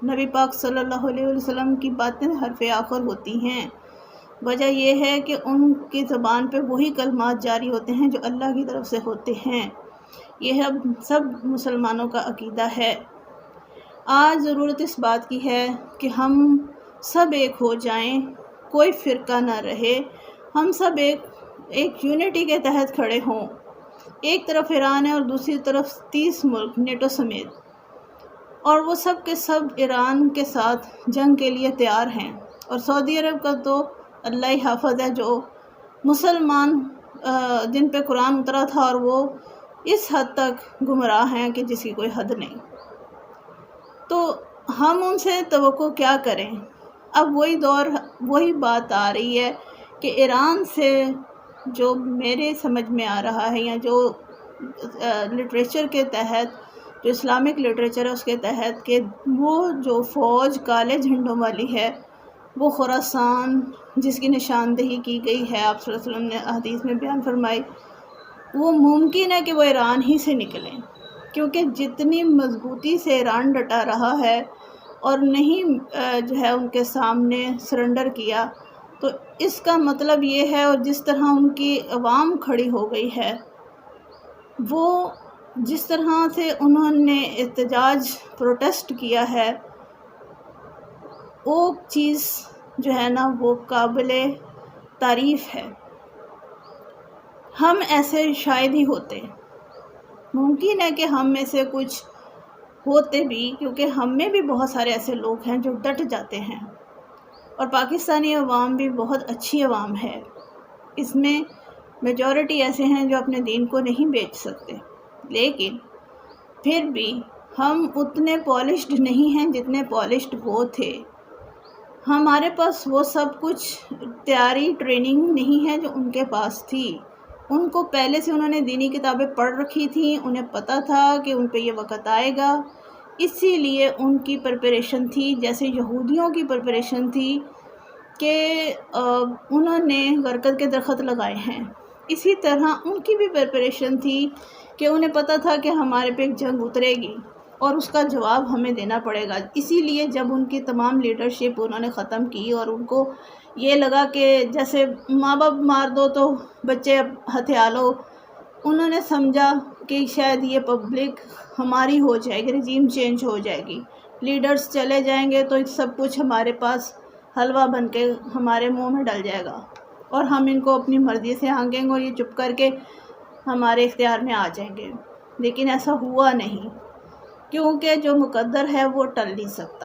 نبی پاک صلی اللہ علیہ وسلم کی باتیں حرف آخر ہوتی ہیں۔ وجہ یہ ہے کہ ان کی زبان پہ وہی کلمات جاری ہوتے ہیں جو اللہ کی طرف سے ہوتے ہیں۔ یہ سب مسلمانوں کا عقیدہ ہے۔ آج ضرورت اس بات کی ہے کہ ہم سب ایک ہو جائیں، کوئی فرقہ نہ رہے، ہم سب ایک یونٹی کے تحت کھڑے ہوں۔ ایک طرف ایران ہے اور دوسری طرف 30 ملک نیٹو سمیت، اور وہ سب کے سب ایران کے ساتھ جنگ کے لیے تیار ہیں۔ اور سعودی عرب کا تو اللہ ہی حافظ ہے، جو مسلمان جن پہ قرآن اترا تھا، اور وہ اس حد تک گمراہ ہیں کہ جس کی کوئی حد نہیں۔ تو ہم ان سے توقع کیا کریں؟ اب وہی بات آ رہی ہے کہ ایران سے جو میرے سمجھ میں آ رہا ہے، یا جو لٹریچر کے تحت، جو اسلامک لٹریچر ہے اس کے تحت، کہ وہ جو فوج کالے جھنڈوں والی ہے، وہ خراسان جس کی نشاندہی کی گئی ہے، آپ صلی اللہ علیہ وسلم نے حدیث میں بیان فرمائی، وہ ممکن ہے کہ وہ ایران ہی سے نکلیں، کیونکہ جتنی مضبوطی سے ایران ڈٹا رہا ہے اور نہیں جو ہے ان کے سامنے سرنڈر کیا، تو اس کا مطلب یہ ہے، اور جس طرح ان کی عوام کھڑی ہو گئی ہے، وہ جس طرح سے انہوں نے احتجاج پروٹیسٹ کیا ہے، وہ چیز جو ہے نا وہ قابل تعریف ہے۔ ہم ایسے شاید ہی ہوتے، ممکن ہے کہ ہم میں سے کچھ ہوتے بھی، کیونکہ ہم میں بھی بہت سارے ایسے لوگ ہیں جو ڈٹ جاتے ہیں، اور پاکستانی عوام بھی بہت اچھی عوام ہے۔ اس میں میجورٹی ایسے ہیں جو اپنے دین کو نہیں بیچ سکتے، لیکن پھر بھی ہم اتنے پالشڈ نہیں ہیں جتنے پالشڈ وہ تھے۔ ہمارے پاس وہ سب کچھ تیاری ٹریننگ نہیں ہے جو ان کے پاس تھی۔ ان کو پہلے سے انہوں نے دینی کتابیں پڑھ رکھی تھیں، انہیں پتہ تھا کہ ان پہ یہ وقت آئے گا، اسی لیے ان کی پریپریشن تھی، جیسے یہودیوں کی پریپریشن تھی کہ انہوں نے برکت کے درخت لگائے ہیں، اسی طرح ان کی بھی پریپریشن تھی کہ انہیں پتہ تھا کہ ہمارے پہ ایک جنگ اترے گی اور اس کا جواب ہمیں دینا پڑے گا۔ اسی لیے جب ان کی تمام لیڈرشپ انہوں نے ختم کی، اور ان کو یہ لگا کہ جیسے ماں باپ مار دو تو بچے اب ہتھیا لو، انہوں نے سمجھا کہ شاید یہ پبلک ہماری ہو جائے گی، رجیم چینج ہو جائے گی، لیڈرز چلے جائیں گے تو سب کچھ ہمارے پاس حلوہ بن کے ہمارے منہ میں ڈل جائے گا، اور ہم ان کو اپنی مرضی سے ہانگیں گے اور یہ چپ کر کے ہمارے اختیار میں آ جائیں گے۔ لیکن ایسا ہوا نہیں، کیونکہ جو مقدر ہے وہ ٹل نہیں سکتا۔